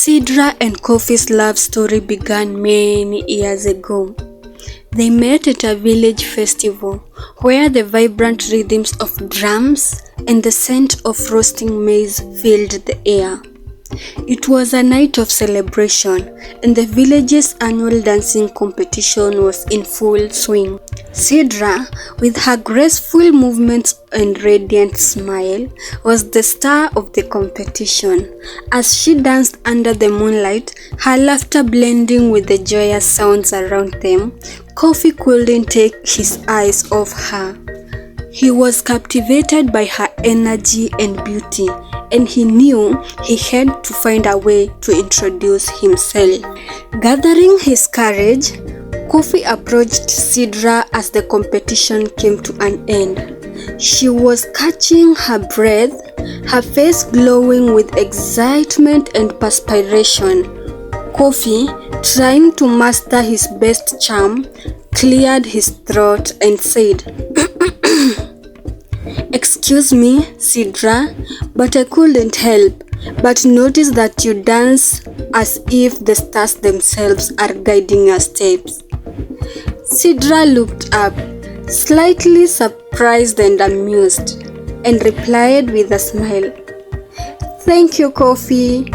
Sidra and Kofi's love story began many years ago. They met at a village festival where the vibrant rhythms of drums and the scent of roasting maize filled the air. It was a night of celebration, and the village's annual dancing competition was in full swing. Sidra, with her graceful movements and radiant smile, was the star of the competition. As she danced under the moonlight, her laughter blending with the joyous sounds around them, Kofi couldn't take his eyes off her. He was captivated by her energy and beauty, and he knew he had to find a way to introduce himself. Gathering his courage, Kofi approached Sidra as the competition came to an end. She was catching her breath, her face glowing with excitement and perspiration. Kofi, trying to master his best charm, cleared his throat and said, "Excuse me, Sidra, but I couldn't help but notice that you dance as if the stars themselves are guiding your steps." Sidra looked up, slightly surprised and amused, and replied with a smile, "Thank you, Kofi.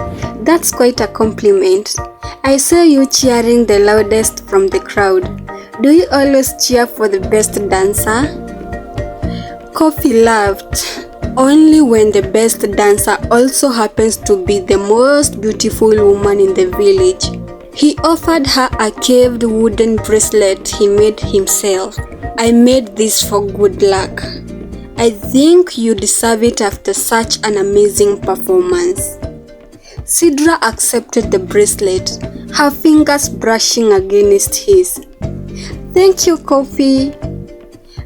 That's quite a compliment. I saw you cheering the loudest from the crowd. Do you always cheer for the best dancer?" Kofi laughed. "Only when the best dancer also happens to be the most beautiful woman in the village." He offered her a carved wooden bracelet he made himself. "I made this for good luck. I think you deserve it after such an amazing performance." Sidra accepted the bracelet, her fingers brushing against his. "Thank you, Kofi.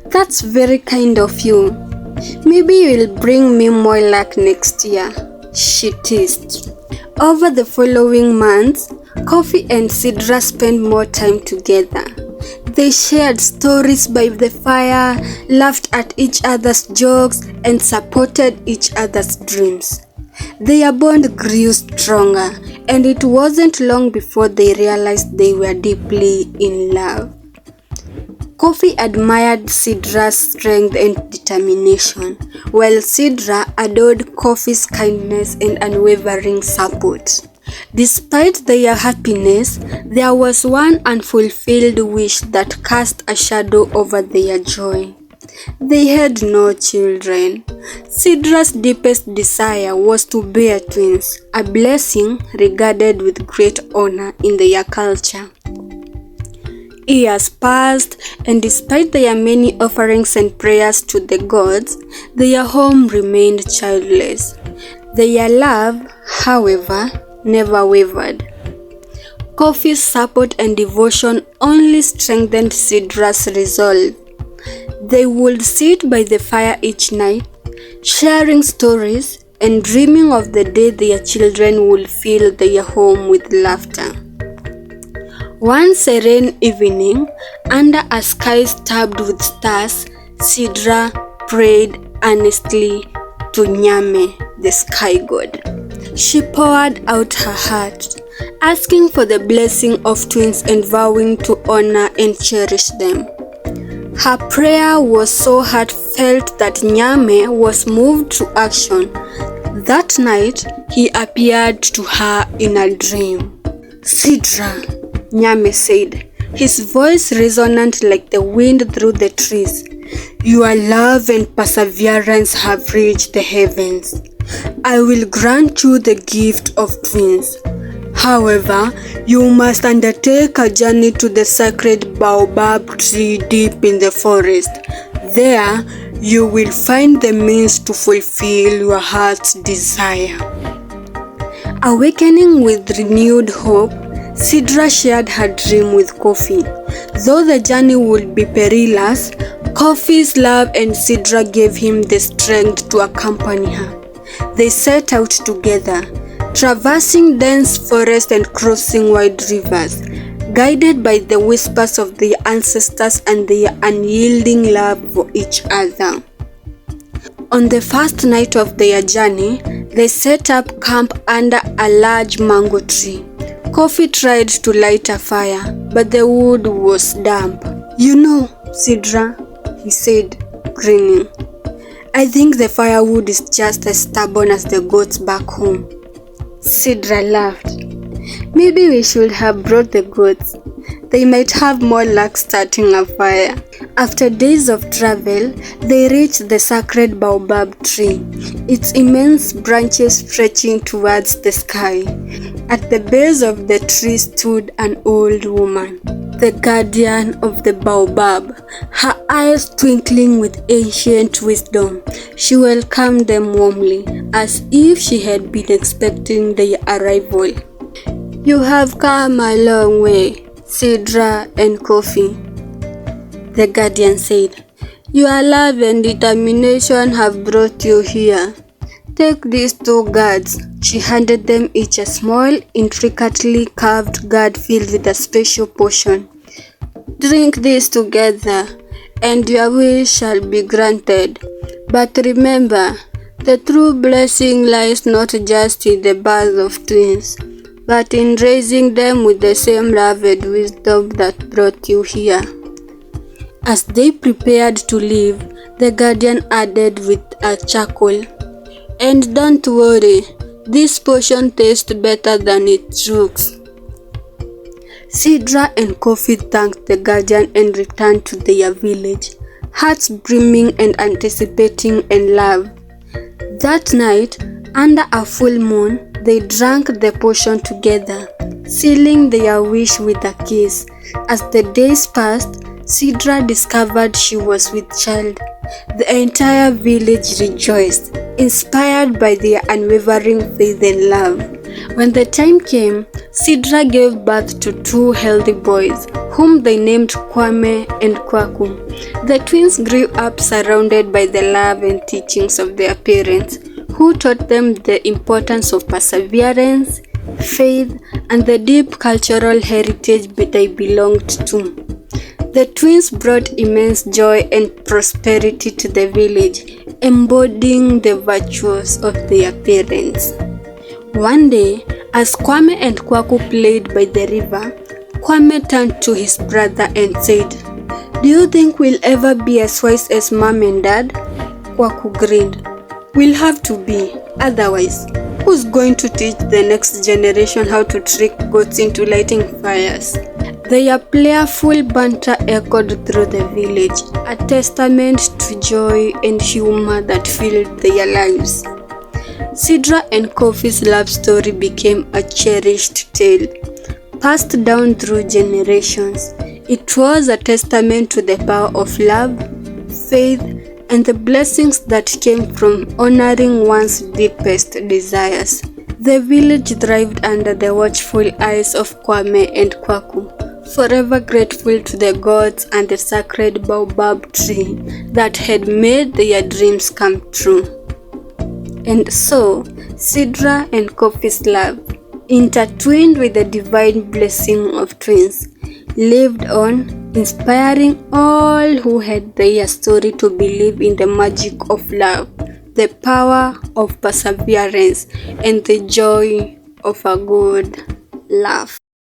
That's very kind of you. Maybe you'll bring me more luck next year," she teased. Over the following months, Kofi and Sidra spent more time together. They shared stories by the fire, laughed at each other's jokes, and supported each other's dreams. Their bond grew stronger, and it wasn't long before they realized they were deeply in love. Kofi admired Sidra's strength and determination, while Sidra adored Kofi's kindness and unwavering support. Despite their happiness, there was one unfulfilled wish that cast a shadow over their joy. They had no children. Sidra's deepest desire was to bear twins, a blessing regarded with great honor in their culture. Years passed, and despite their many offerings and prayers to the gods, their home remained childless. Their love, however, never wavered. Kofi's support and devotion only strengthened Sidra's resolve. They would sit by the fire each night, sharing stories and dreaming of the day their children would fill their home with laughter. One serene evening, under a sky starred with stars, Sidra prayed earnestly to Nyame, the sky god. She poured out her heart, asking for the blessing of twins and vowing to honor and cherish them. Her prayer was so heartfelt that Nyame was moved to action. That night, he appeared to her in a dream. "Sidra," Nyame said, his voice resonant like the wind through the trees, "your love and perseverance have reached the heavens. I will grant you the gift of twins. However, you must undertake a journey to the sacred Baobab tree deep in the forest. There, you will find the means to fulfill your heart's desire." Awakening with renewed hope, Sidra shared her dream with Kofi. Though the journey would be perilous, Kofi's love and Sidra gave him the strength to accompany her. They set out together, traversing dense forests and crossing wide rivers, guided by the whispers of their ancestors and their unyielding love for each other. On the first night of their journey, They set up camp under a large mango tree. Kofi tried to light a fire, but the wood was damp. "You know, Sidra," he said, grinning, "I think the firewood is just as stubborn as the goats back home." Sidra laughed. "Maybe we should have brought the goats. They might have more luck starting a fire." After days of travel, they reached the sacred Baobab tree, its immense branches stretching towards the sky. At the base of the tree stood an old woman, the guardian of the Baobab, her eyes twinkling with ancient wisdom. She welcomed them warmly, as if she had been expecting their arrival. "You have come a long way, Sidra and Kofi," the guardian said. "Your love and determination have brought you here. Take these 2 gourds." She handed them each a small, intricately carved gourd filled with a special potion. "Drink this together, and your wish shall be granted. But remember, the true blessing lies not just in the birth of twins, but in raising them with the same love and wisdom that brought you here." As they prepared to leave, the guardian added with a chuckle, "And don't worry, this potion tastes better than it looks." Sidra and Kofi thanked the guardian and returned to their village, hearts brimming and anticipating and love. That night, under a full moon, they drank the potion together, sealing their wish with a kiss. As the days passed, Sidra discovered she was with child. The entire village rejoiced, inspired by their unwavering faith and love. When the time came, Sidra gave birth to 2 healthy boys, whom they named Kwame and Kwaku. The twins grew up surrounded by the love and teachings of their parents, who taught them the importance of perseverance, faith, and the deep cultural heritage they belonged to. The twins brought immense joy and prosperity to the village, embodying the virtues of their parents. One day, as Kwame and Kwaku played by the river, Kwame turned to his brother and said, "Do you think we'll ever be as wise as Mom and Dad?" Kwaku grinned. "We'll have to be, otherwise, who's going to teach the next generation how to trick goats into lighting fires?" Their playful banter echoed through the village, a testament to joy and humor that filled their lives. Sidra and Kofi's love story became a cherished tale, passed down through generations. It was a testament to the power of love, faith, and the blessings that came from honoring one's deepest desires. The village thrived under the watchful eyes of Kwame and Kwaku, forever grateful to the gods and the sacred Baobab tree that had made their dreams come true. And so, Sidra and Kofi's love, intertwined with the divine blessing of twins, lived on, inspiring all who had their story to believe in the magic of love, the power of perseverance, and the joy of a good laugh.